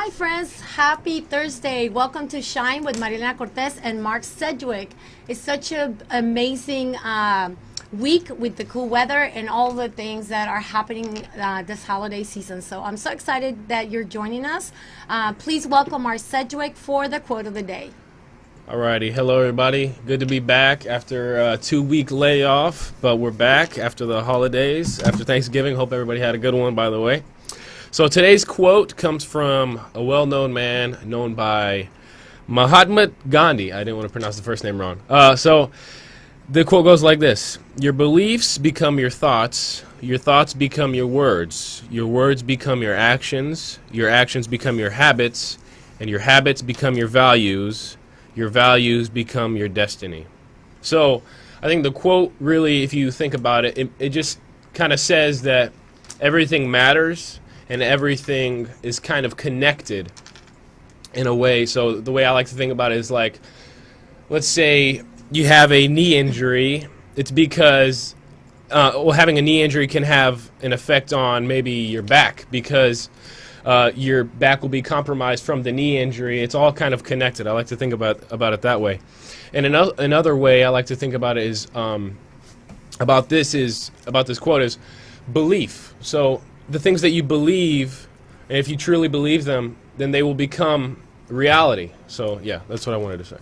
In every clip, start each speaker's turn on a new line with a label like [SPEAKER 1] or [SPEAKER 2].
[SPEAKER 1] Hi, friends. Happy Thursday. Welcome to Shine with Marilena Cortez and Mark Sedgwick. It's such an amazing week with the cool weather and all the things that are happening this holiday season. So I'm so excited that you're joining us. Please welcome Mark Sedgwick for the quote of the day.
[SPEAKER 2] Alrighty, hello everybody. Good to be back after a 2-week layoff, but we're back after the holidays, after Thanksgiving. Hope everybody had a good one, by the way. So today's quote comes from a well-known man known by Mahatma Gandhi. I didn't want to pronounce the first name wrong. So the quote goes like this: your beliefs become your thoughts become your words become your actions become your habits, and your habits become your values become your destiny. So I think the quote really, if you think about it, it just kind of says that everything matters and everything is kind of connected in a way. So the way I like to think about it is like, let's say you have a knee injury. It's because having a knee injury can have an effect on maybe your back, because your back will be compromised from the knee injury. It's all kind of connected. I like to think about it that way. And another way I like to think about it is about this quote is belief. So the things that you believe, and if you truly believe them, then they will become reality. So yeah, that's what I wanted to say.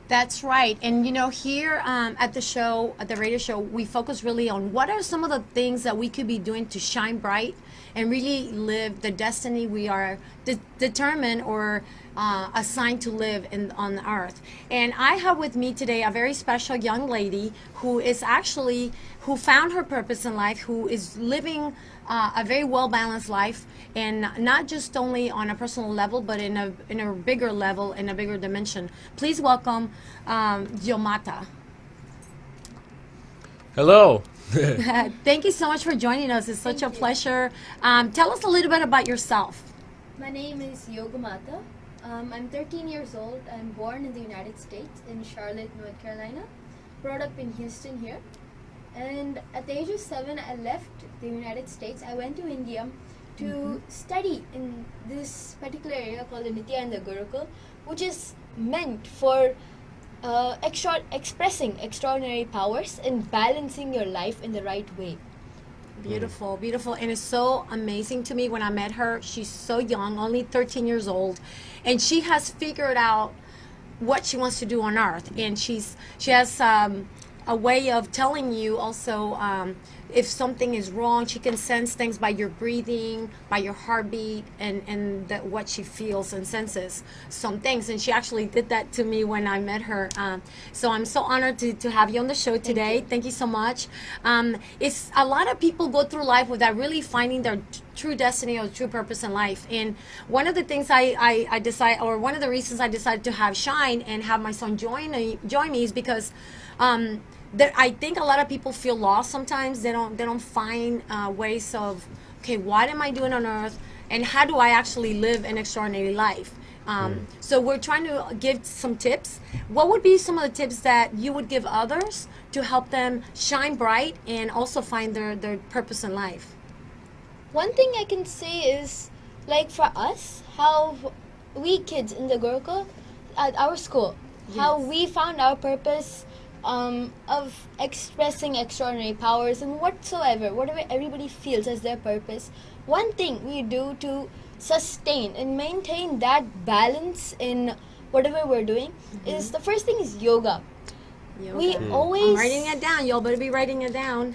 [SPEAKER 1] That's right. And here at the radio show, we focus really on what are some of the things that we could be doing to shine bright and really live the destiny we are determined or assigned to live on the earth. And I have with me today a very special young lady who found her purpose in life, who is living a very well-balanced life, and not just only on a personal level, but in a bigger level, in a bigger dimension. Please welcome Yomata.
[SPEAKER 2] Hello.
[SPEAKER 1] Thank you so much for joining us. It's such a pleasure. Tell us a little bit about yourself.
[SPEAKER 3] My name is Yogimata. I'm 13 years old. I'm born in the United States, in Charlotte, North Carolina. Brought up in Houston here. And at the age of 7, I left the United States. I went to India to study in this particular area called the Nithyanandan, which is meant for expressing extraordinary powers and balancing your life in the right way.
[SPEAKER 1] Beautiful, beautiful. And it's so amazing to me when I met her. She's so young, only 13 years old, and she has figured out what she wants to do on earth. And she has a way of telling you also if something is wrong. She can sense things by your breathing, by your heartbeat, and what she feels and senses some things. And she actually did that to me when I met her. So I'm so honored to have you on the show today. Thank you so much. It's a lot of people go through life without really finding their true destiny or true purpose in life. And one of the things I decided, or one of the reasons I decided to have Shine and have my son join me is because I think a lot of people feel lost sometimes. They don't find ways of, okay, what am I doing on earth, and how do I actually live an extraordinary life? So we're trying to give some tips. What would be some of the tips that you would give others to help them shine bright and also find their purpose in life?
[SPEAKER 3] One thing I can say is, like for us, how we kids in the Gurukul at our school, how we found our purpose of expressing extraordinary powers and whatever everybody feels as their purpose. One thing we do to sustain and maintain that balance in whatever we're doing is, the first thing is yoga. We always...
[SPEAKER 1] I'm writing it down. Y'all better be writing it down.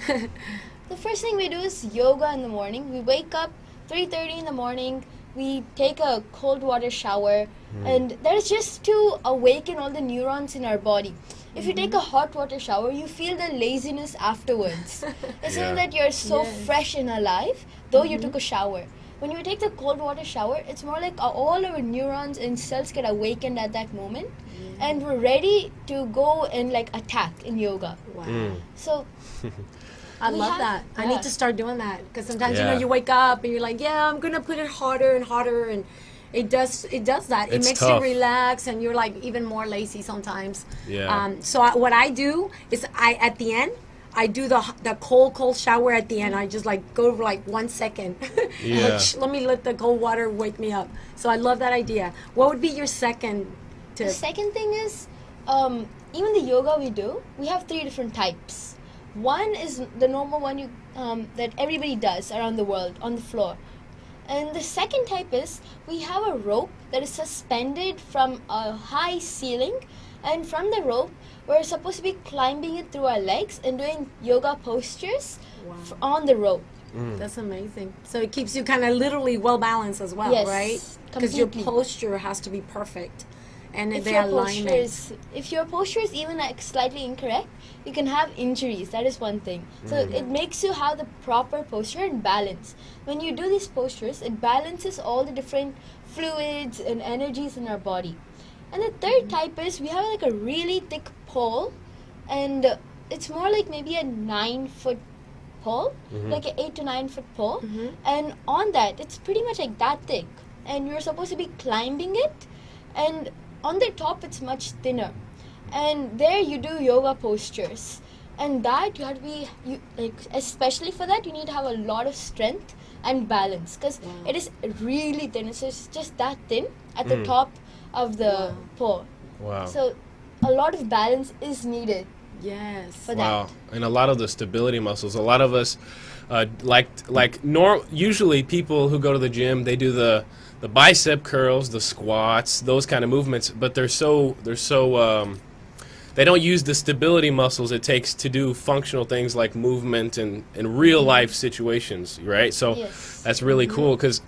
[SPEAKER 3] The first thing we do is yoga in the morning. We wake up 3:30 in the morning. We take a cold water shower, and that is just to awaken all the neurons in our body. If you take a hot water shower, you feel the laziness afterwards. It's not that you're so fresh and alive, though you took a shower. When you take the cold water shower, it's more like all our neurons and cells get awakened at that moment, and we're ready to go and like attack in yoga.
[SPEAKER 1] Wow.
[SPEAKER 3] So
[SPEAKER 1] I love that. I need to start doing that, because sometimes you wake up and you're like, I'm gonna put it harder and harder, and it does that. It makes you relax, and you're like even more lazy sometimes.
[SPEAKER 2] Yeah.
[SPEAKER 1] So what I do is at the end I do the cold shower at the end. I just like go for like 1 second.
[SPEAKER 2] Yeah.
[SPEAKER 1] Like, let me let the cold water wake me up. So I love that idea. What would be your second
[SPEAKER 3] The
[SPEAKER 1] tip?
[SPEAKER 3] second thing is, even the yoga we do, we have 3 different types. One is the normal one that everybody does around the world on the floor. And the second type is we have a rope that is suspended from a high ceiling, and from the rope we're supposed to be climbing it through our legs and doing yoga postures
[SPEAKER 1] Wow.
[SPEAKER 3] on the rope.
[SPEAKER 1] That's amazing. So it keeps you kind of literally well balanced as well,
[SPEAKER 3] Yes,
[SPEAKER 1] right? Because your
[SPEAKER 3] completely.
[SPEAKER 1] posture has to be perfect, and
[SPEAKER 3] If
[SPEAKER 1] the
[SPEAKER 3] your
[SPEAKER 1] alignment.
[SPEAKER 3] if your posture is even like slightly incorrect, you can have injuries. That is one thing. So it makes you have the proper posture and balance. When you do these postures, it balances all the different fluids and energies in our body. And the third type is we have like a really thick pole, and it's more like maybe a 9-foot pole, like an 8 to 9 foot pole. And on that, it's pretty much like that thick, and you're supposed to be climbing it. And on the top, it's much thinner, and there you do yoga postures. And that you have to be especially for that, you need to have a lot of strength and balance, because it is really thin. It's just that thin at the top of the pole.
[SPEAKER 2] Wow.
[SPEAKER 3] So a lot of balance is needed
[SPEAKER 1] Yes.
[SPEAKER 3] for
[SPEAKER 2] Wow,
[SPEAKER 3] that.
[SPEAKER 2] and a lot of the stability muscles. A lot of us, usually people who go to the gym, they do the bicep curls, the squats, those kind of movements. But they don't use the stability muscles it takes to do functional things like movement and in real life situations, right? So
[SPEAKER 3] Yes.
[SPEAKER 2] that's really cool because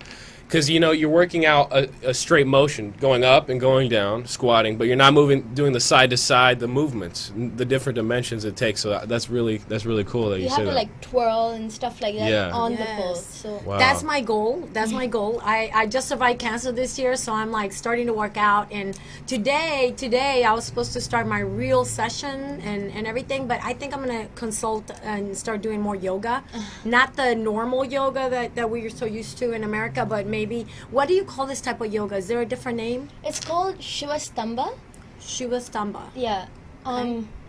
[SPEAKER 2] you're working out a straight motion, going up and going down, squatting, but you're not doing the side to side, the movements, the different dimensions it takes. So that's really cool that you
[SPEAKER 3] You
[SPEAKER 2] say
[SPEAKER 3] have to
[SPEAKER 2] that.
[SPEAKER 3] like twirl and stuff like that
[SPEAKER 2] Yeah.
[SPEAKER 3] on the pole.
[SPEAKER 1] Yes.
[SPEAKER 3] So
[SPEAKER 2] Wow.
[SPEAKER 1] That's my goal. That's my goal. I just survived cancer this year, so I'm like starting to work out. And today I was supposed to start my real session and everything, but I think I'm gonna consult and start doing more yoga. Not the normal yoga that we're so used to in America, but maybe, what do you call this type of yoga? Is there a different name?
[SPEAKER 3] it's called Shivastamba.
[SPEAKER 1] Shivastamba.
[SPEAKER 3] Yeah.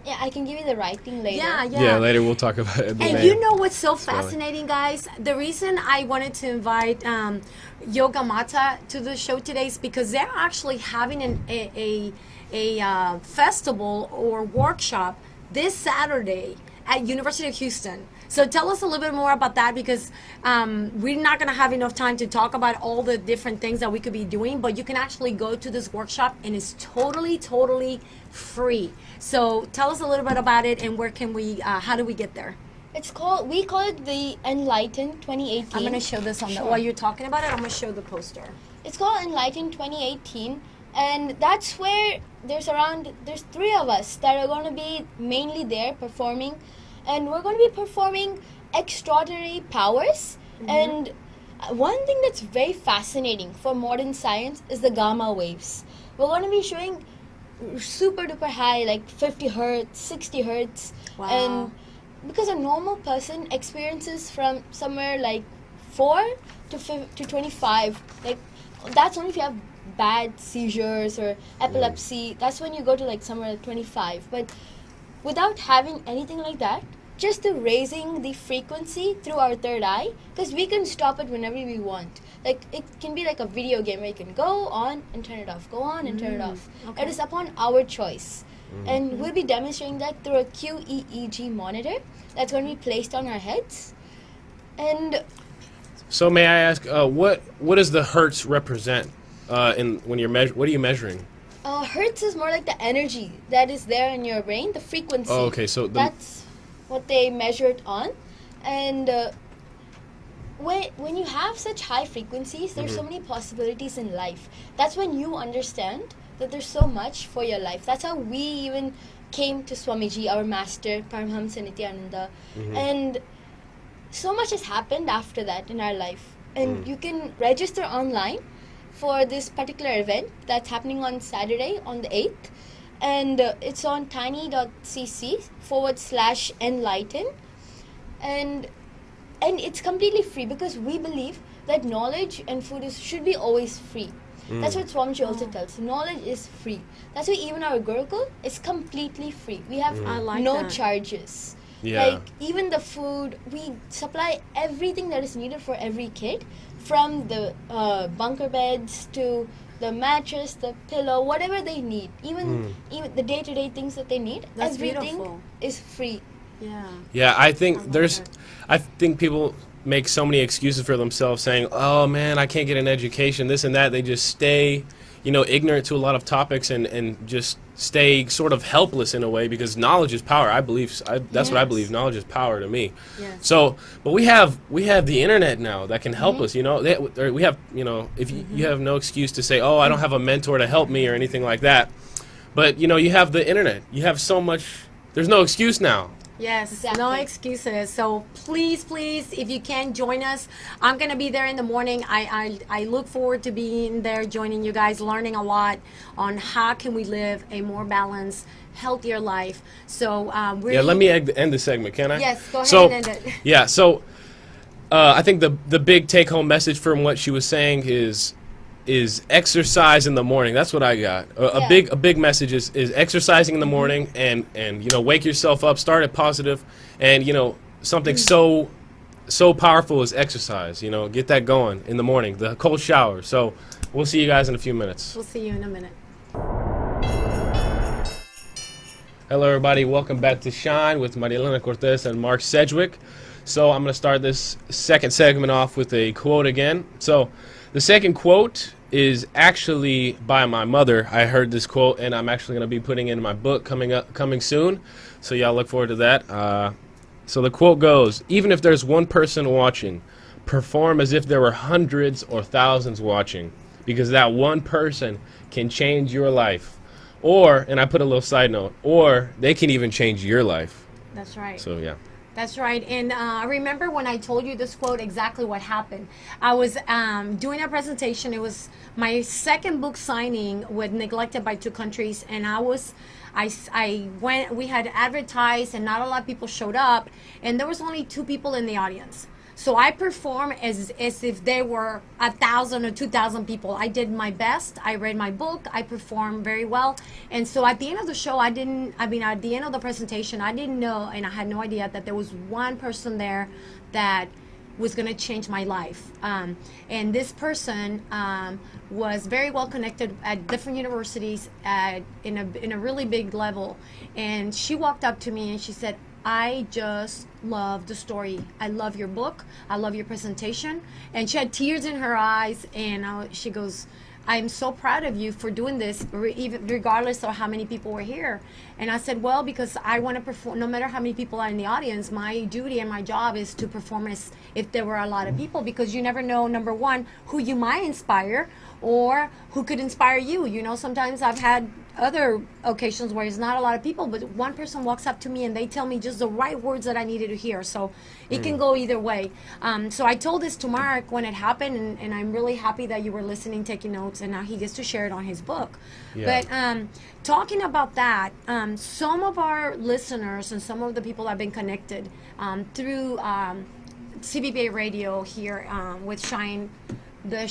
[SPEAKER 3] Yeah, I can give you the right thing later.
[SPEAKER 1] Yeah.
[SPEAKER 2] Later we'll talk about it.
[SPEAKER 1] And you know what's so fascinating, guys? The reason I wanted to invite Yoga Mata to the show today is because they're actually having a festival or workshop this Saturday at University of Houston. So tell us a little bit more about that, because we're not going to have enough time to talk about all the different things that we could be doing, but you can actually go to this workshop and it's totally free. So tell us a little bit about it, and where can we, how do we get there?
[SPEAKER 3] We call it the Enlighten 2018.
[SPEAKER 1] I'm going to show this on the, while you're talking about it, I'm going to show the poster.
[SPEAKER 3] It's called Enlighten 2018, and that's where there's 3 of us that are going to be mainly there performing, and we're going to be performing extraordinary powers. And one thing that's very fascinating for modern science is the gamma waves. We're going to be showing super duper high, like 50 hertz, 60 hertz.
[SPEAKER 1] Wow.
[SPEAKER 3] And because a normal person experiences from somewhere like 4 to 25, like that's only if you have bad seizures or epilepsy. That's when you go to like somewhere at 25. But without having anything like that, just the raising the frequency through our third eye, because we can stop it whenever we want. Like it can be like a video game where you can go on and turn it off, go on and turn it off.
[SPEAKER 1] Okay.
[SPEAKER 3] It is upon our choice. And we'll be demonstrating that through a QEEG monitor that's going to be placed on our heads. And
[SPEAKER 2] So may I ask, what does the hertz represent when you're what are you measuring?
[SPEAKER 3] hertz is more like the energy that is there in your brain, the frequency.
[SPEAKER 2] Oh, okay, so
[SPEAKER 3] that's what they measure it on. And when you have such high frequencies, there's so many possibilities in life. That's when you understand that there's so much for your life. That's how we even came to Swamiji, our master, Paramhamsa Nithyanandan. And so much has happened after that in our life. And you can register online for this particular event that's happening on Saturday on the 8th. And it's on tiny.cc/enlighten. And it's completely free, because we believe that knowledge and food should be always free. That's what Swamiji also tells. Knowledge is free. That's why even our Gurukul is completely free. We have
[SPEAKER 1] I like
[SPEAKER 3] no
[SPEAKER 1] that.
[SPEAKER 3] charges.
[SPEAKER 2] Yeah.
[SPEAKER 3] Like even the food, we supply everything that is needed for every kid, from the bunker beds to the mattress, the pillow, whatever they need. Even the day-to-day things that they need,
[SPEAKER 1] That's
[SPEAKER 3] everything
[SPEAKER 1] beautiful.
[SPEAKER 3] is free.
[SPEAKER 1] Yeah.
[SPEAKER 2] Yeah, I think
[SPEAKER 1] love
[SPEAKER 2] there's,
[SPEAKER 1] that.
[SPEAKER 2] I think people make so many excuses for themselves, saying, "Oh man, I can't get an education, this and that." They just stay, ignorant to a lot of topics and just stay sort of helpless in a way, because knowledge is power. I believe that's what I
[SPEAKER 1] Yes.
[SPEAKER 2] believe. Knowledge is power to me.
[SPEAKER 1] Yes.
[SPEAKER 2] So, but we have the internet now that can help us. We have, if you have no excuse to say, "Oh, I don't have a mentor to help me" or anything like that. But you have the internet. You have so much. There's no excuse now.
[SPEAKER 1] Yes,
[SPEAKER 3] Exactly.
[SPEAKER 1] no excuses. So please, if you can join us, I'm gonna be there in the morning. I look forward to being there, joining you guys, learning a lot on how can we live a more balanced, healthier life. So
[SPEAKER 2] Yeah, let me end the segment, can I?
[SPEAKER 1] Yes, go ahead
[SPEAKER 2] So,
[SPEAKER 1] and end it.
[SPEAKER 2] Yeah, so I think the big take-home message from what she was saying is exercise in the morning. That's what I got. A big message is exercising in the morning, and wake yourself up, start it positive, and something so powerful as exercise. Get that going in the morning, the cold shower. So we'll see you guys in a few minutes.
[SPEAKER 1] We'll see you in a minute.
[SPEAKER 2] Hello, everybody. Welcome back to Shine with Marielena Cortez and Mark Sedgwick. So I'm going to start this second segment off with a quote again. So the second quote is actually by my mother. I heard this quote, and I'm actually going to be putting it in my book coming soon. So y'all look forward to that. So the quote goes, "Even if there's one person watching, perform as if there were hundreds or thousands watching, because that one person can change your life." Or, and I put a little side note, or they can even change your life.
[SPEAKER 1] That's right.
[SPEAKER 2] So yeah.
[SPEAKER 1] That's right. And I remember when I told you this quote, exactly what happened. I was doing a presentation. It was my second book signing with Neglected by Two Countries. And I went, we had advertised and not a lot of people showed up. And there was only 2 people in the audience. So I performed as if there were 1,000 or 2,000 people. I did my best. I read my book. I performed very well. And so at the end of the show, at the end of the presentation, I didn't know, and I had no idea that there was one person there that was going to change my life. And this person was very well connected at different universities in a really big level. And she walked up to me and she said, "I just love the story. I love your book. I love your presentation." And she had tears in her eyes, and she goes, "I'm so proud of you for doing this, even regardless of how many people were here." And I said, "Well, because I want to perform, no matter how many people are in the audience, my duty and my job is to perform as if there were a lot of people, because you never know, number one, who you might inspire or who could inspire you. Sometimes I've had other occasions where it's not a lot of people, but one person walks up to me and they tell me just the right words that I needed to hear. So it can go either way." So I told this to Mark when it happened, and I'm really happy that you were listening, taking notes, and now he gets to share it on his book.
[SPEAKER 2] Yeah.
[SPEAKER 1] But talking about that, some of our listeners and some of the people that have been connected through CBBA radio here with Shine, the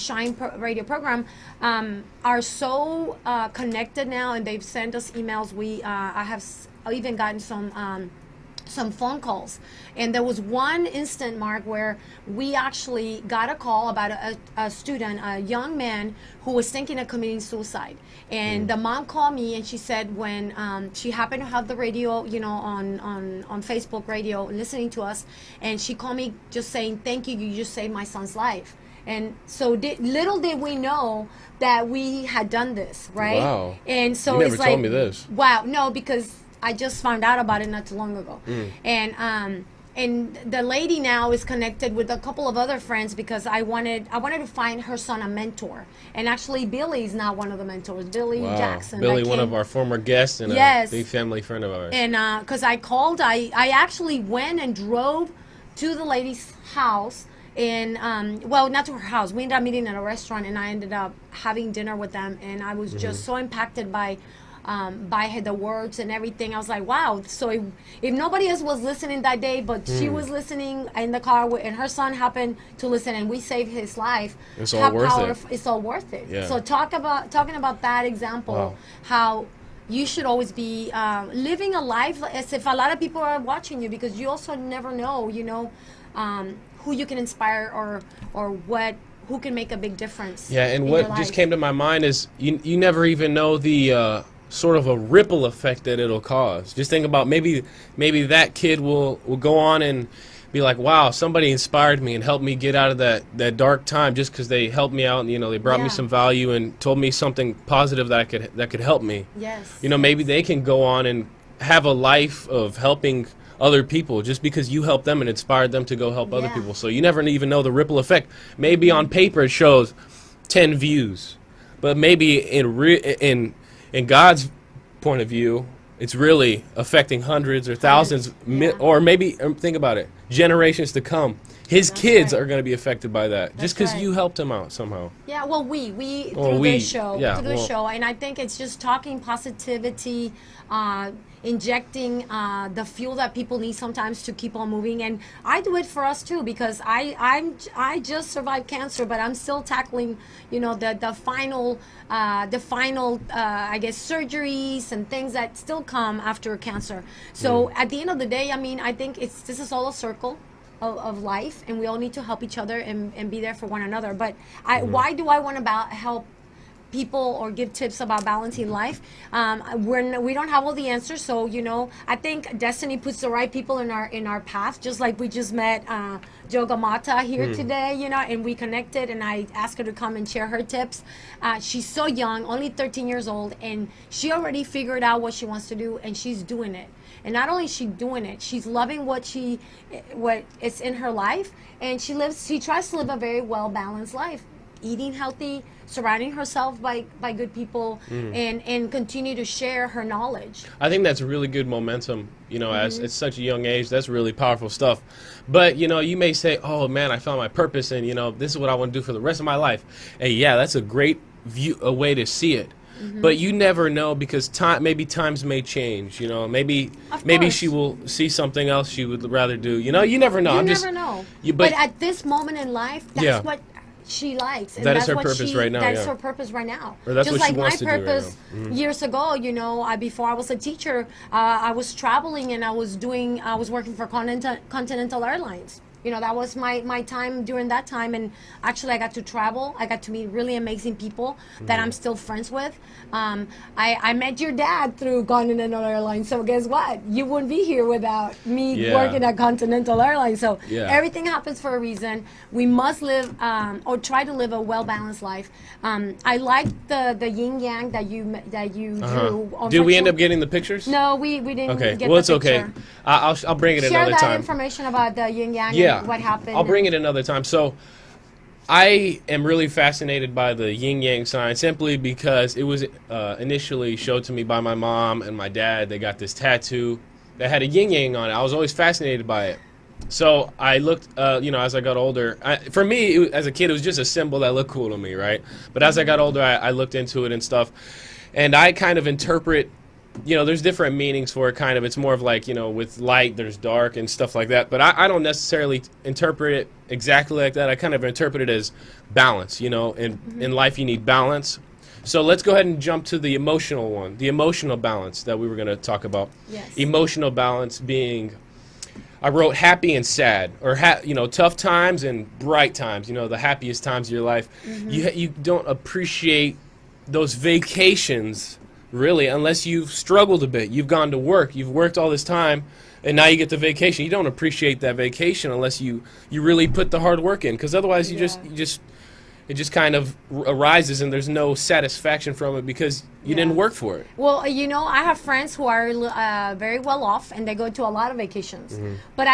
[SPEAKER 1] radio program, are so connected now, and they've sent us emails. I have even gotten some phone calls, and there was one instant, Mark, where we actually got a call about a student, a young man who was thinking of committing suicide. And the mom called me, and she said when she happened to have the radio, on Facebook radio, listening to us, and she called me just saying, "Thank you, you just saved my son's life." And so little did we know that we had done this, right?
[SPEAKER 2] Wow.
[SPEAKER 1] And so
[SPEAKER 2] You never
[SPEAKER 1] it's like,
[SPEAKER 2] told me this.
[SPEAKER 1] Wow, no, because I just found out about it not too long ago. And the lady now is connected with a couple of other friends, because I wanted to find her son a mentor. And actually, Billy's not one of the mentors. Billy
[SPEAKER 2] Wow.
[SPEAKER 1] Jackson.
[SPEAKER 2] Billy,
[SPEAKER 1] that
[SPEAKER 2] one
[SPEAKER 1] came-
[SPEAKER 2] of our former guests and
[SPEAKER 1] Yes.
[SPEAKER 2] a big family friend of ours.
[SPEAKER 1] And because I called, I actually went and drove to the lady's house. And well, not to her house. We ended up meeting at a restaurant, and I ended up having dinner with them. And I was just so impacted by the words and everything. I was like, wow. So if nobody else was listening that day, but she was listening in the car, and her son happened to listen, and we saved his life.
[SPEAKER 2] It's all worth it.
[SPEAKER 1] It's all worth it.
[SPEAKER 2] Yeah.
[SPEAKER 1] So talking about that example,
[SPEAKER 2] Wow.
[SPEAKER 1] how you should always be living a life as if a lot of people are watching you, because you also never know, who you can inspire or who can make a big difference.
[SPEAKER 2] Yeah, and
[SPEAKER 1] in
[SPEAKER 2] what
[SPEAKER 1] your
[SPEAKER 2] just
[SPEAKER 1] life.
[SPEAKER 2] came to my mind is you never even know the sort of a ripple effect that it'll cause. Just think about maybe that kid will go on and be like, wow, somebody inspired me and helped me get out of that dark time just because they helped me out and they brought me
[SPEAKER 1] Yeah.
[SPEAKER 2] some value and told me something positive that could help me.
[SPEAKER 1] Yes.
[SPEAKER 2] Maybe they can go on and have a life of helping other people just because you helped them and inspired them to go help other
[SPEAKER 1] Yeah.
[SPEAKER 2] people. So you never even know the ripple effect. Maybe on paper it shows 10 views, but maybe in God's point of view, it's really affecting hundreds or thousands,
[SPEAKER 1] Yeah.
[SPEAKER 2] or maybe think about it, generations to come. His
[SPEAKER 1] That's
[SPEAKER 2] kids
[SPEAKER 1] right.
[SPEAKER 2] are going to be affected by that just
[SPEAKER 1] That's
[SPEAKER 2] because
[SPEAKER 1] right.
[SPEAKER 2] you helped him out somehow.
[SPEAKER 1] Yeah, well, we
[SPEAKER 2] Well,
[SPEAKER 1] through
[SPEAKER 2] we-
[SPEAKER 1] this show,
[SPEAKER 2] yeah,
[SPEAKER 1] through this
[SPEAKER 2] well-
[SPEAKER 1] show, and I think it's just talking positivity, injecting the fuel that people need sometimes to keep on moving. And I do it for us too, because I just survived cancer, but I'm still tackling, the final I guess surgeries and things that still come after cancer. So at the end of the day, I mean, I think this is all a circle of life, and we all need to help each other and be there for one another. But why do I want to help people or give tips about balancing life? We don't have all the answers, so I think destiny puts the right people in our path. Just like we just met Yoga Mata here today, and we connected, and I asked her to come and share her tips. She's so young, only 13 years old, and she already figured out what she wants to do, and she's doing it. And not only is she doing it, she's loving what is in her life, and she tries to live a very well balanced life, eating healthy, surrounding herself by good people, and continue to share her knowledge.
[SPEAKER 2] I think that's really good momentum, as at such a young age. That's really powerful stuff. But, you may say, oh, man, I found my purpose, and, this is what I want to do for the rest of my life. And, yeah, that's a great a way to see it. But you never know, because times may change, maybe
[SPEAKER 1] course.
[SPEAKER 2] she will see something else she would rather do. You never know.
[SPEAKER 1] You never know.
[SPEAKER 2] But
[SPEAKER 1] But at this moment in life, that's
[SPEAKER 2] Yeah.
[SPEAKER 1] what she likes, and
[SPEAKER 2] That is
[SPEAKER 1] that's
[SPEAKER 2] her
[SPEAKER 1] what
[SPEAKER 2] purpose right now,
[SPEAKER 1] That's
[SPEAKER 2] yeah.
[SPEAKER 1] her purpose right now.
[SPEAKER 2] Or that's
[SPEAKER 1] Just
[SPEAKER 2] what she
[SPEAKER 1] like
[SPEAKER 2] wants to
[SPEAKER 1] my
[SPEAKER 2] do right
[SPEAKER 1] purpose
[SPEAKER 2] now.
[SPEAKER 1] years ago. Before I was a teacher, I was traveling, and I was working for Continental Airlines. That was my time during that time, and actually I got to travel. I got to meet really amazing people that I'm still friends with. I met your dad through Continental Airlines, so guess what? You wouldn't be here without me
[SPEAKER 2] Yeah.
[SPEAKER 1] working at Continental Airlines. So
[SPEAKER 2] Yeah.
[SPEAKER 1] everything happens for a reason. We must live or try to live a well-balanced life. I like the yin yang that you drew.
[SPEAKER 2] Did we end up getting the pictures?
[SPEAKER 1] No, we didn't.
[SPEAKER 2] Okay.
[SPEAKER 1] Get
[SPEAKER 2] Well,
[SPEAKER 1] the
[SPEAKER 2] it's okay.
[SPEAKER 1] picture.
[SPEAKER 2] I'll bring it
[SPEAKER 1] Share
[SPEAKER 2] another
[SPEAKER 1] that
[SPEAKER 2] time.
[SPEAKER 1] information about the yin yang
[SPEAKER 2] Yeah.
[SPEAKER 1] and what happened.
[SPEAKER 2] I'll bring it another time. So I am really fascinated by the yin yang sign, simply because it was initially showed to me by my mom and my dad. They got this tattoo that had a yin yang on it. I was always fascinated by it. So I looked, as I got older. For me, as a kid, it was just a symbol that looked cool to me, right? But as I got older, I looked into it and stuff. And I kind of interpret, there's different meanings for it, kind of. It's more of like, with light, there's dark and stuff like that. But I don't necessarily interpret it exactly like that. I kind of interpret it as balance, in life you need balance. So let's go ahead and jump to the emotional one, the emotional balance that we were going to talk about.
[SPEAKER 1] Yes.
[SPEAKER 2] Emotional balance being, I wrote happy and sad, or tough times and bright times. The happiest times of your life. You don't appreciate those vacations really unless you've struggled a bit. You've gone to work, you've worked all this time, and now you get the vacation. You don't appreciate that vacation unless you really put the hard work in, because otherwise it just kind of arises and there's no satisfaction from it because you didn't work for it.
[SPEAKER 1] Well, I have friends who are very well off, and they go to a lot of vacations. But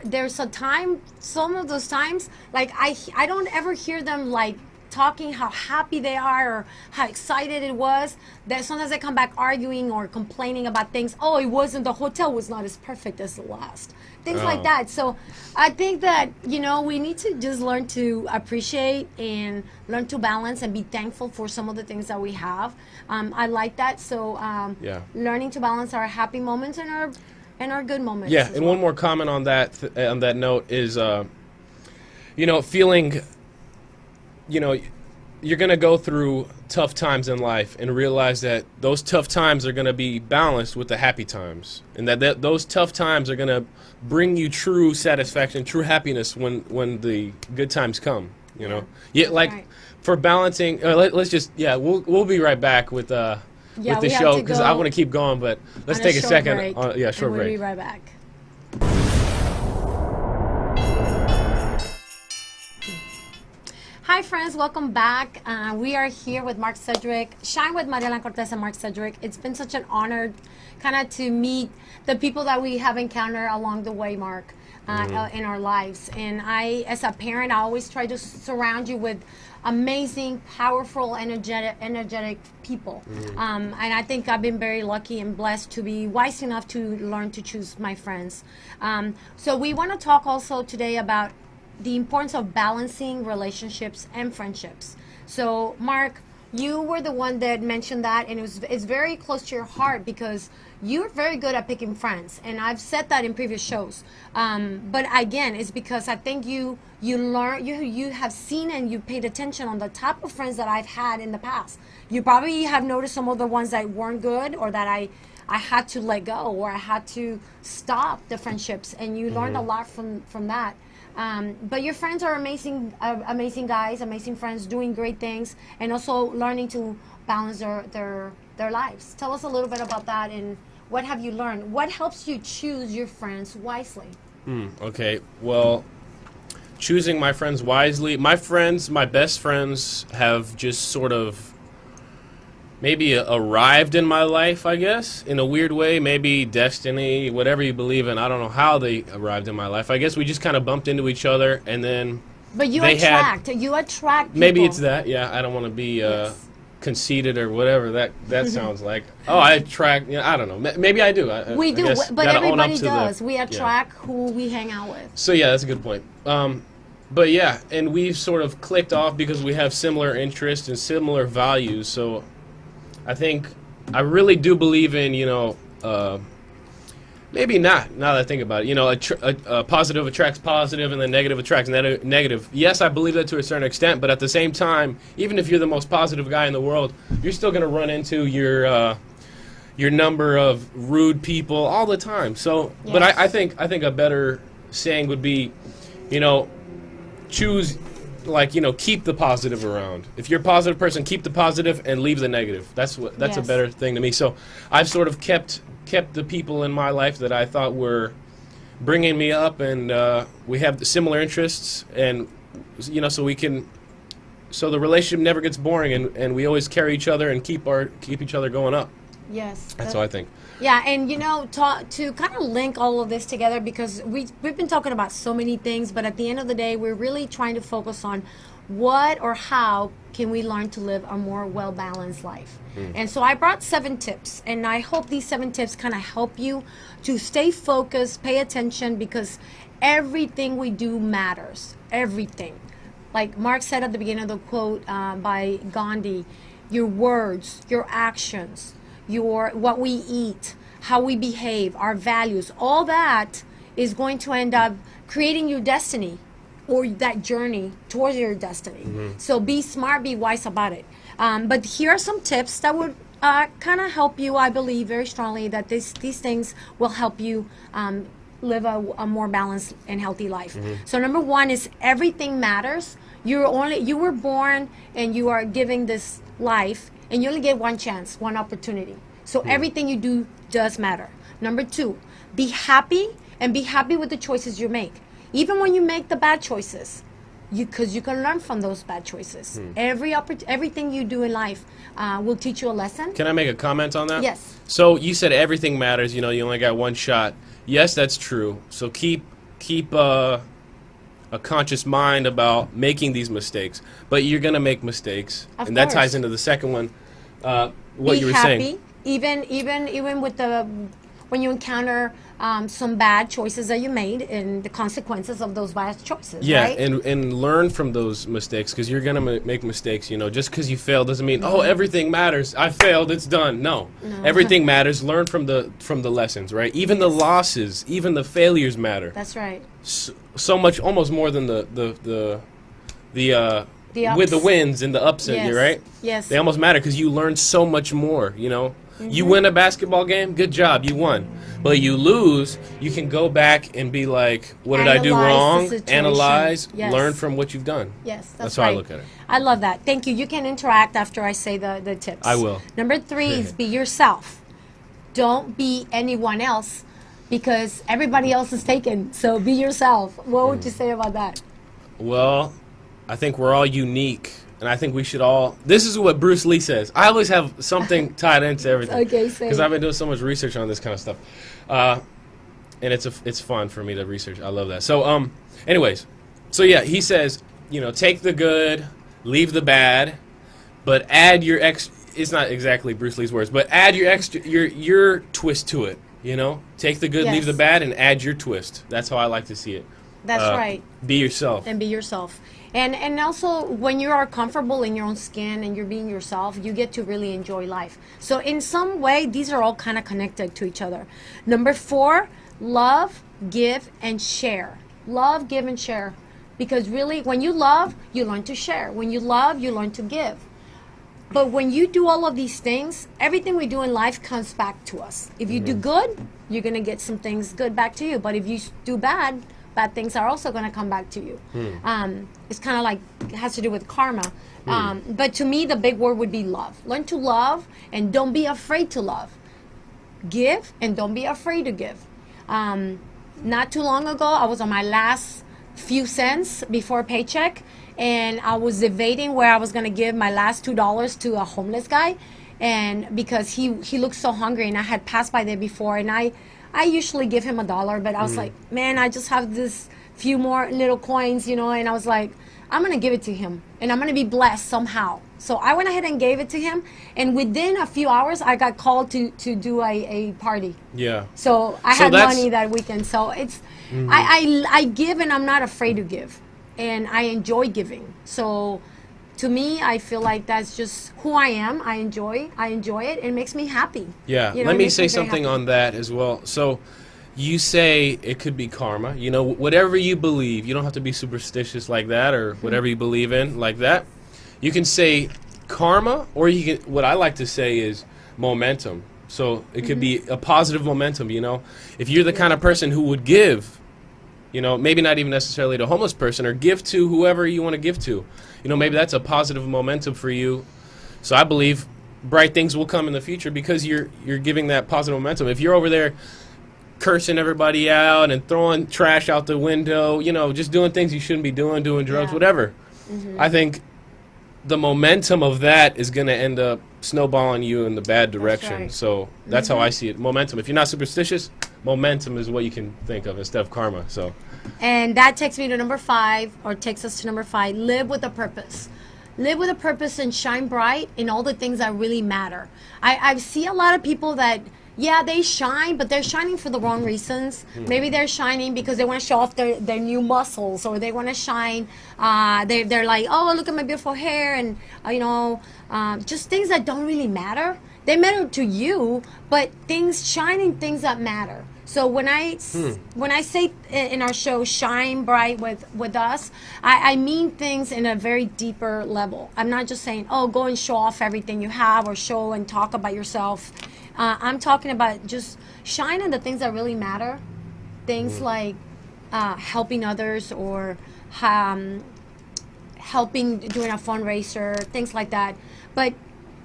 [SPEAKER 1] there's a time, some of those times, like I don't ever hear them like talking how happy they are or how excited it was. That sometimes they come back arguing or complaining about things. Oh, the hotel was not as perfect as the last. Things like that. So I think that, we need to just learn to appreciate and learn to balance and be thankful for some of the things that we have. I like that. So learning to balance our happy moments and our good moments.
[SPEAKER 2] Yeah,
[SPEAKER 1] as
[SPEAKER 2] and
[SPEAKER 1] well.
[SPEAKER 2] one more comment on that note is, feeling, you're going to go through tough times in life and realize that those tough times are going to be balanced with the happy times, and that those tough times are going to bring you true satisfaction, true happiness when the good times come, you know. Yeah, like
[SPEAKER 1] right.
[SPEAKER 2] for balancing, let's just, we'll be right back with the
[SPEAKER 1] we have
[SPEAKER 2] show,
[SPEAKER 1] to
[SPEAKER 2] because
[SPEAKER 1] go
[SPEAKER 2] I want to keep going, but let's take a
[SPEAKER 1] short
[SPEAKER 2] second.
[SPEAKER 1] break,
[SPEAKER 2] Short
[SPEAKER 1] and we'll
[SPEAKER 2] break.
[SPEAKER 1] be right back. Hi friends, welcome back. We are here with Mark Cedric, Shine with Mariela Cortez and Mark Cedric. It's been such an honor kind of to meet the people that we have encountered along the way, Mark, in our lives. And I, as a parent, I always try to surround you with amazing, powerful, energetic people. And I think I've been very lucky and blessed to be wise enough to learn to choose my friends. So we want to talk also today about the importance of balancing relationships and friendships. So, Mark, you were the one that mentioned that, and it's very close to your heart because you're very good at picking friends, and I've said that in previous shows. But again, it's because I think you have seen and you paid attention on the type of friends that I've had in the past. You probably have noticed some of the ones that weren't good, or that I had to let go, or I had to stop the friendships, and you learned a lot from that. But your friends are amazing guys, amazing friends, doing great things, and also learning to balance their lives. Tell us a little bit about that, and what have you learned? What helps you choose your friends wisely?
[SPEAKER 2] Okay, well, choosing my friends wisely. My best friends have just sort of maybe arrived in my life, I guess, in a weird way. Maybe destiny, whatever you believe in. I don't know how they arrived in my life. I guess we just kind of bumped into each other, and then
[SPEAKER 1] But you attract people.
[SPEAKER 2] maybe it's that. Yeah, I don't want to be conceited or whatever that sounds like. Oh, I attract. I don't know. Maybe I do.
[SPEAKER 1] We do, but everybody does. We
[SPEAKER 2] Yeah.
[SPEAKER 1] attract who we hang out with.
[SPEAKER 2] So yeah, that's a good point. But yeah, and we've sort of clicked off because we have similar interests and similar values. So I think I really do believe in, maybe not, now that I think about it, positive attracts positive and then negative attracts negative. Yes, I believe that to a certain extent, but at the same time, even if you're the most positive guy in the world, you're still going to run into your number of rude people all the time. So,
[SPEAKER 1] Yes.
[SPEAKER 2] But I think a better saying would be, choose, keep the positive around. If you're a positive person, keep the positive and leave the negative. That's a
[SPEAKER 1] Yes.
[SPEAKER 2] better thing to me. So I've sort of kept the people in my life that I thought were bringing me up, and we have similar interests, and so the relationship never gets boring, and we always carry each other and keep each other going up.
[SPEAKER 1] Yes.
[SPEAKER 2] That's what I think.
[SPEAKER 1] Yeah, and to kind of link all of this together, because we've been talking about so many things, but at the end of the day, we're really trying to focus on what or how can we learn to live a more well-balanced life. And so I brought 7 tips, and I hope these 7 tips kind of help you to stay focused, pay attention, because everything we do matters. Everything. Like Mark said at the beginning of the quote by Gandhi, your words, your actions, what we eat, how we behave, our values, all that is going to end up creating your destiny, or that journey towards your destiny. So be smart, be wise about it. But here are some tips that would kind of help you. I believe very strongly that these things will help you live a more balanced and healthy life. So number 1 is everything matters. You were born and you are giving this life, and you only get one chance, one opportunity. So everything you do does matter. Number 2, be happy, and be happy with the choices you make. Even when you make the bad choices, because you can learn from those bad choices. Everything you do in life will teach you a lesson.
[SPEAKER 2] Can I make a comment on that?
[SPEAKER 1] Yes.
[SPEAKER 2] So you said everything matters. You only got one shot. Yes, that's true. So keep a conscious mind about making these mistakes. But you're gonna make mistakes,
[SPEAKER 1] Of
[SPEAKER 2] and that
[SPEAKER 1] course.
[SPEAKER 2] ties into the second one. What
[SPEAKER 1] Be
[SPEAKER 2] you were
[SPEAKER 1] happy,
[SPEAKER 2] saying.
[SPEAKER 1] even with when you encounter some bad choices that you made and the consequences of those bad choices.
[SPEAKER 2] Yeah,
[SPEAKER 1] Right?
[SPEAKER 2] and learn from those mistakes, because you're gonna make mistakes. Just because you fail doesn't mean everything matters. I failed, it's done. No, everything matters. Learn from the lessons, right? Even the losses, even the failures matter.
[SPEAKER 1] That's right.
[SPEAKER 2] So much, almost more than the with the wins and the ups,
[SPEAKER 1] Yes.
[SPEAKER 2] you're right.
[SPEAKER 1] Yes.
[SPEAKER 2] They almost matter because you learn so much more. You know, you win a basketball game, good job, you won. But you lose, you can go back and be like, what did I do
[SPEAKER 1] Analyze the
[SPEAKER 2] wrong?
[SPEAKER 1] situation.
[SPEAKER 2] Analyze,
[SPEAKER 1] Yes.
[SPEAKER 2] learn from what you've done.
[SPEAKER 1] Yes,
[SPEAKER 2] That's
[SPEAKER 1] right.
[SPEAKER 2] how I look at it.
[SPEAKER 1] I love that. Thank you. You can interact after I say the tips.
[SPEAKER 2] I will.
[SPEAKER 1] Number 3 is be yourself. Don't be anyone else because everybody else is taken. So be yourself. What would you say about that?
[SPEAKER 2] Well, I think we're all unique. And I think we should all. This is what Bruce Lee says. I always have something tied into everything.
[SPEAKER 1] Okay, same.
[SPEAKER 2] Because I've been doing so much research on this kind of stuff, and it's fun for me to research. I love that. So, anyways, so yeah, he says, you know, take the good, leave the bad, but add your It's not exactly Bruce Lee's words, but add your twist to it. You know, take the good,
[SPEAKER 1] Yes.
[SPEAKER 2] leave the bad, and add your twist. That's how I like to see it.
[SPEAKER 1] That's right.
[SPEAKER 2] Be yourself.
[SPEAKER 1] And be yourself. And also, when you are comfortable in your own skin and you're being yourself, you get to really enjoy life. So in some way, these are all kind of connected to each other. Number 4, love, give, and share. Love, give, and share. Because really, when you love, you learn to share. When you love, you learn to give. But when you do all of these things, everything we do in life comes back to us. If you do good, you're going to get some things good back to you. But if you do bad things are also going to come back to you. It's kind of like, it has to do with karma. But to me, the big word would be love. Learn to love and don't be afraid to love. Give and don't be afraid to give. Not too long ago, I was on my last few cents before paycheck, and I was debating where I was going to give my last $2 to a homeless guy, and because he looked so hungry, and I had passed by there before, and I usually give him $1, but I was like, man, I just have this few more little coins, you know, and I was like, I'm going to give it to him, and I'm going to be blessed somehow. So I went ahead and gave it to him, and within a few hours, I got called to do a party.
[SPEAKER 2] Yeah.
[SPEAKER 1] So I had money that weekend. So it's, I give, and I'm not afraid to give, and I enjoy giving. So to me, I feel like that's just who I am. I enjoy it. It makes me happy.
[SPEAKER 2] Yeah.
[SPEAKER 1] You know,
[SPEAKER 2] Let
[SPEAKER 1] it
[SPEAKER 2] me
[SPEAKER 1] makes
[SPEAKER 2] say
[SPEAKER 1] me very
[SPEAKER 2] something
[SPEAKER 1] happy.
[SPEAKER 2] on that as well. So you say it could be karma. You know, whatever you believe, you don't have to be superstitious like that, or whatever you believe in like that. You can say karma, or you can, what I like to say is momentum. So it could be a positive momentum, you know. If you're the kind of person who would give, you know, maybe not even necessarily to a homeless person, or give to whoever you want to give to, you know, maybe that's a positive momentum for you. So I believe bright things will come in the future because you're giving that positive momentum. If you're over there cursing everybody out and throwing trash out the window, you know, just doing things you shouldn't be doing drugs,
[SPEAKER 1] Yeah.
[SPEAKER 2] whatever, I think the momentum of that is going to end up snowballing you in the bad direction.
[SPEAKER 1] right.
[SPEAKER 2] So that's how I see it. Momentum. If you're not superstitious, momentum is what you can think of instead of karma. So
[SPEAKER 1] And that takes me to number 5, or takes us to number 5. Live with a purpose. Live with a purpose and shine bright in all the things that really matter. I see a lot of people that, yeah, they shine, but they're shining for the wrong reasons. Maybe they're shining because they want to show off their new muscles, or they want to shine. They're like, oh, look at my beautiful hair, and you know, just things that don't really matter. They matter to you, but shining things that matter. So when I say in our show, shine bright with us, I mean things in a very deeper level. I'm not just saying, oh, go and show off everything you have, or show and talk about yourself. I'm talking about just shining the things that really matter. Things like helping others, or helping, doing a fundraiser, things like that. But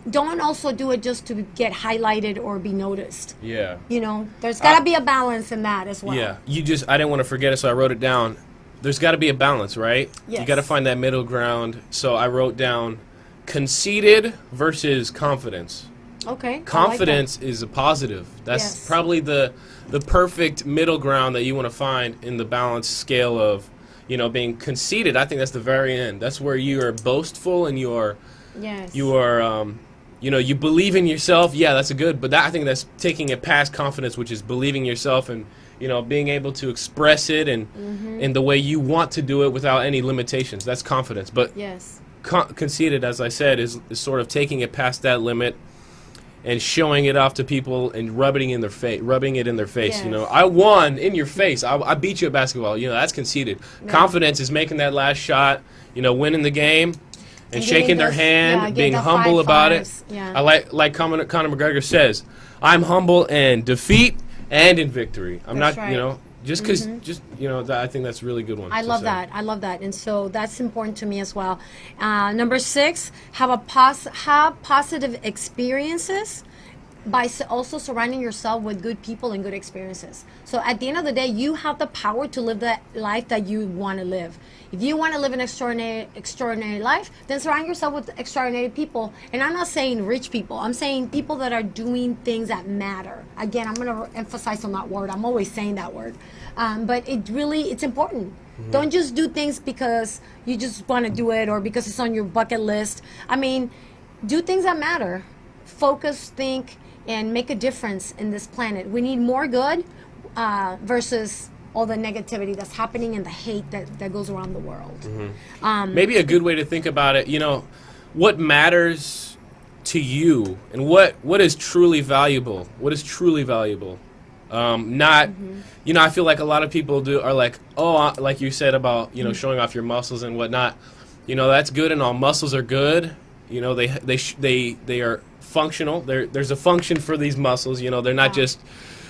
[SPEAKER 1] don't also do it just to get highlighted or be noticed.
[SPEAKER 2] yeah.
[SPEAKER 1] You know, there's got to be a balance in that as well.
[SPEAKER 2] Yeah, I didn't want to forget it, so I wrote it down. There's got to be a balance, right? You
[SPEAKER 1] Yes.
[SPEAKER 2] got to find that middle ground. So I wrote down conceited versus confidence.
[SPEAKER 1] Okay.
[SPEAKER 2] Confidence is a positive. That's
[SPEAKER 1] Yes.
[SPEAKER 2] probably the perfect middle ground that you want to find in the balanced scale of, you know, being conceited. I think that's the very end. That's where you are boastful and you are,
[SPEAKER 1] Yes.
[SPEAKER 2] you know, you believe in yourself. Yeah, that's a good. But I think that's taking it past confidence, which is believing yourself and, you know, being able to express it and in the way you want to do it without any limitations. That's confidence. But
[SPEAKER 1] Yes.
[SPEAKER 2] conceited, as I said, is sort of taking it past that limit and showing it off to people and rubbing it in their face. You know,
[SPEAKER 1] Yes.
[SPEAKER 2] I won in your face. I beat you at basketball. You know, that's conceited.
[SPEAKER 1] Yeah.
[SPEAKER 2] Confidence is making that last shot. You know, winning the game. and shaking their hand, being humble about it.
[SPEAKER 1] Yeah.
[SPEAKER 2] I like Conor McGregor says, I'm humble in defeat and in victory. I'm
[SPEAKER 1] That's
[SPEAKER 2] not,
[SPEAKER 1] right.
[SPEAKER 2] just because, I think that's a really good one.
[SPEAKER 1] I
[SPEAKER 2] to
[SPEAKER 1] love
[SPEAKER 2] say.
[SPEAKER 1] that. I love that, and so that's important to me as well. Number 6, have positive experiences by also surrounding yourself with good people and good experiences. So at the end of the day, you have the power to live the life that you want to live. If you want to live an extraordinary life, then surround yourself with extraordinary people. And I'm not saying rich people. I'm saying people that are doing things that matter. Again, I'm going to emphasize on that word. I'm always saying that word. But it's important. Don't just do things because you just want to do it or because it's on your bucket list. I mean, do things that matter. Focus, think, and make a difference in this planet. We need more good versus all the negativity that's happening and the hate that goes around the world.
[SPEAKER 2] Maybe a good way to think about it, what matters to you and what is truly valuable. What is truly valuable? Not, I feel like a lot of people are like, like you said about, showing off your muscles and whatnot. That's good and all. Muscles are good. They are functional. There's a function for these muscles. They're not just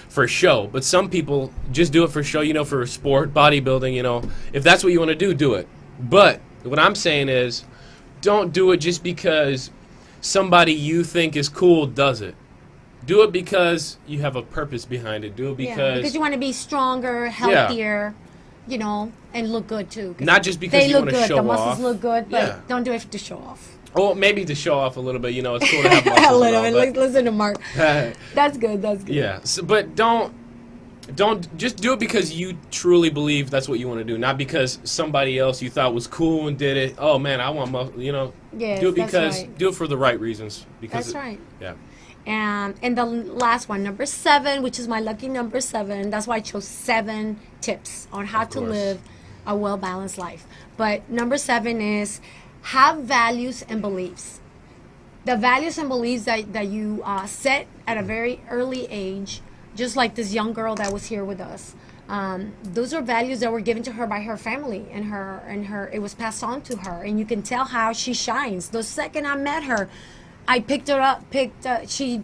[SPEAKER 2] for show. But some people just do it for show. For sport, bodybuilding. If that's what you want to do, do it. But what I'm saying is, don't do it just because somebody you think is cool does it. Do it because you have a purpose behind it. Do it because
[SPEAKER 1] you want to be stronger, healthier, and look good too.
[SPEAKER 2] Not just because you want to show off.
[SPEAKER 1] The muscles look good, but don't do it to show off.
[SPEAKER 2] Well, maybe to show off a little bit. It's cool to have muscles.
[SPEAKER 1] A little bit. Listen to Mark. That's good. That's good.
[SPEAKER 2] Yeah, but don't just do it because you truly believe that's what you want to do, not because somebody else you thought was cool and did it. Oh man, I want muscle.
[SPEAKER 1] Yes,
[SPEAKER 2] do it because
[SPEAKER 1] that's right.
[SPEAKER 2] do it for the right reasons. Because
[SPEAKER 1] that's right.
[SPEAKER 2] Yeah.
[SPEAKER 1] And the last one, number 7, which is my lucky number 7. That's why I chose 7 tips on how to live a well-balanced life. But number 7 is have values and beliefs. The values and beliefs that you set at a very early age, just like this young girl that was here with us. Those are values that were given to her by her family, and it was passed on to her, and you can tell how she shines. The second I met her, I picked her up. She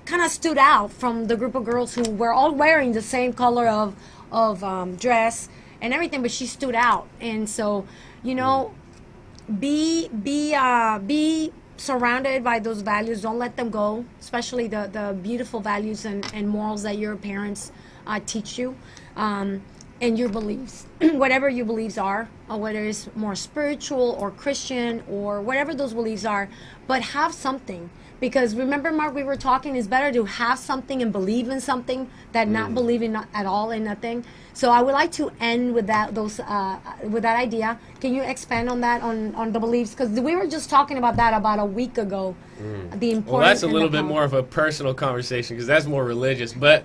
[SPEAKER 1] kind of stood out from the group of girls who were all wearing the same color of dress and everything, but she stood out. And so, be surrounded by those values. Don't let them go, especially the beautiful values and morals that your parents teach you, and your beliefs. Whatever your beliefs are, or whether it's more spiritual or Christian or whatever those beliefs are, but have something. Because remember, Mark, we were talking, it's better to have something and believe in something than not believe in at all in nothing. So I would like to end with that idea. Can you expand on that, on the beliefs? Because we were just talking about that about a week ago. The importance.
[SPEAKER 2] Well, that's a little bit more of a personal conversation because that's more religious. But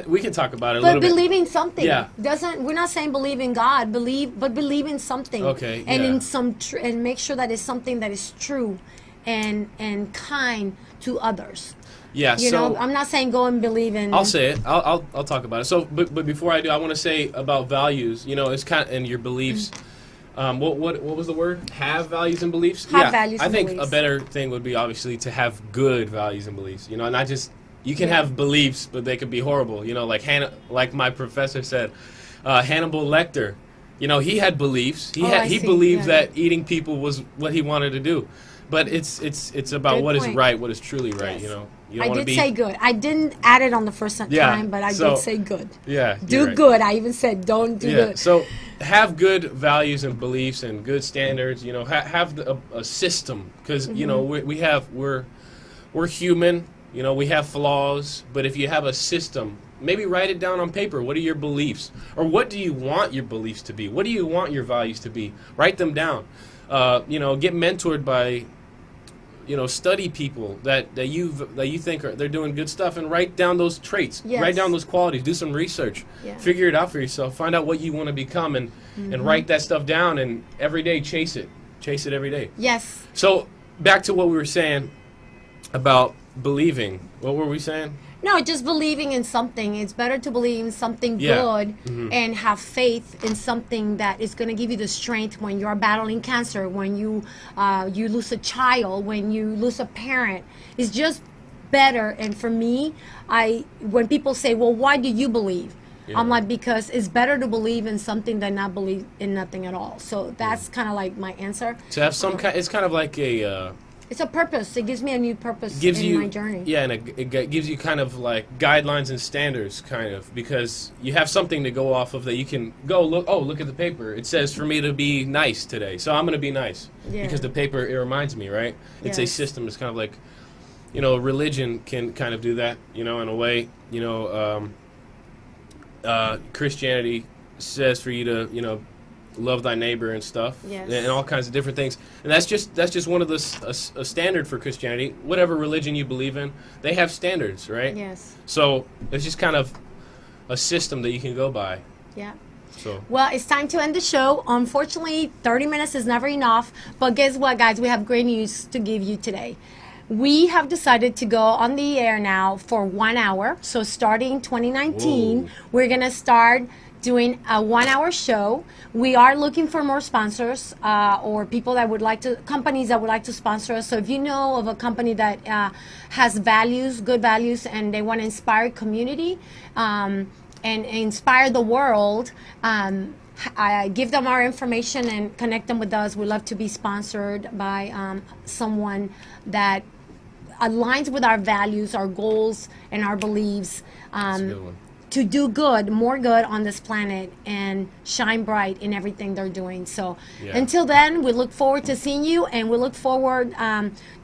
[SPEAKER 2] we can talk about it a little bit.
[SPEAKER 1] But believing something.
[SPEAKER 2] Yeah.
[SPEAKER 1] We're not saying believe in God, but believe in something.
[SPEAKER 2] Okay.
[SPEAKER 1] And
[SPEAKER 2] yeah.
[SPEAKER 1] in and make sure that it's something that is true and kind to others.
[SPEAKER 2] Yeah,
[SPEAKER 1] I'm not saying go and believe in.
[SPEAKER 2] I'll say it. I'll talk about it. So, but before I do, I want to say about values. It's kind of and your beliefs. What was the word? Have values and beliefs.
[SPEAKER 1] Values
[SPEAKER 2] I
[SPEAKER 1] and
[SPEAKER 2] think
[SPEAKER 1] beliefs.
[SPEAKER 2] a better thing would be obviously to have good values and beliefs. Not just you can have beliefs, but they could be horrible. Like my professor said, Hannibal Lecter. He had beliefs. He believed that eating people was what he wanted to do. But it's about
[SPEAKER 1] Good
[SPEAKER 2] what is
[SPEAKER 1] point.
[SPEAKER 2] right, what is truly right.
[SPEAKER 1] Yes.
[SPEAKER 2] You don't
[SPEAKER 1] I
[SPEAKER 2] want to
[SPEAKER 1] did
[SPEAKER 2] be.
[SPEAKER 1] say good. I didn't add it on the first time, but I did say good.
[SPEAKER 2] Yeah.
[SPEAKER 1] Do
[SPEAKER 2] right.
[SPEAKER 1] good. I even said don't do good.
[SPEAKER 2] So have good values and beliefs and good standards. Have a system because we're human. We have flaws, but if you have a system, maybe write it down on paper. What are your beliefs, or what do you want your beliefs to be? What do you want your values to be? Write them down. Get mentored by. Study people that you think they're doing good stuff and write down those traits.
[SPEAKER 1] Yes.
[SPEAKER 2] Write down those qualities. Do some research.
[SPEAKER 1] Yeah.
[SPEAKER 2] Figure it out for yourself. Find out what you want to become and write that stuff down and every day chase it. Chase it every day.
[SPEAKER 1] Yes.
[SPEAKER 2] So back to what we were saying about believing. What were we saying?
[SPEAKER 1] No, just believing in something. It's better to believe in something
[SPEAKER 2] Yeah.
[SPEAKER 1] good
[SPEAKER 2] Mhm.
[SPEAKER 1] and have faith in something that is going to give you the strength when you're battling cancer, when you lose a child, when you lose a parent. It's just better. And for me, when people say, "Well, why do you believe?"
[SPEAKER 2] Yeah.
[SPEAKER 1] I'm like, because it's better to believe in something than not believe in nothing at all. So that's kind of like my answer.
[SPEAKER 2] To have some kind, it's kind of like a
[SPEAKER 1] It's a purpose. It gives me a new purpose
[SPEAKER 2] gives
[SPEAKER 1] in
[SPEAKER 2] you
[SPEAKER 1] my journey.
[SPEAKER 2] yeah, and it gives you kind of like guidelines and standards, kind of, because you have something to go off of that you can go look. Oh, look at the paper. It says for me to be nice today, so I'm going to be nice
[SPEAKER 1] Yeah.
[SPEAKER 2] because the paper, it reminds me, right? It's a
[SPEAKER 1] Yes.
[SPEAKER 2] system. It's kind of like, religion can kind of do that, in a way. Christianity says for you to love thy neighbor and stuff,
[SPEAKER 1] Yes.
[SPEAKER 2] and all kinds of different things, and that's just one of the a standard for Christianity. Whatever religion you believe in, they have standards, right?
[SPEAKER 1] Yes.
[SPEAKER 2] So it's just kind of a system that you can go by.
[SPEAKER 1] Yeah.
[SPEAKER 2] So
[SPEAKER 1] Well, it's time to end the show. Unfortunately, 30 minutes is never enough. But guess what, guys? We have great news to give you today. We have decided to go on the air now for 1 hour. So starting 2019,
[SPEAKER 2] Whoa.
[SPEAKER 1] we're going to start doing a 1 hour show. We are looking for more sponsors or people that would like to, companies that would like to sponsor us. So if you know of a company that has values, good values, and they want to inspire community and inspire the world, I give them our information and connect them with us. We love to be sponsored by someone that aligns with our values, our goals, and our beliefs.
[SPEAKER 2] that's a good one.
[SPEAKER 1] To do good, more good on this planet, and shine bright in everything they're doing. So
[SPEAKER 2] Yeah.
[SPEAKER 1] until then, we look forward to seeing you, and we look forward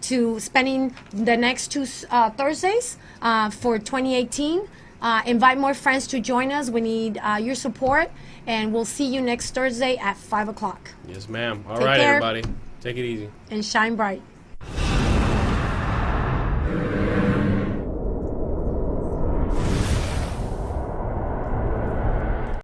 [SPEAKER 1] to spending the next two Thursdays for 2018. Invite more friends to join us. We need your support, and we'll see you next Thursday at 5 o'clock.
[SPEAKER 2] Yes, ma'am. All
[SPEAKER 1] Take
[SPEAKER 2] right,
[SPEAKER 1] care.
[SPEAKER 2] everybody, take it easy.
[SPEAKER 1] And shine bright.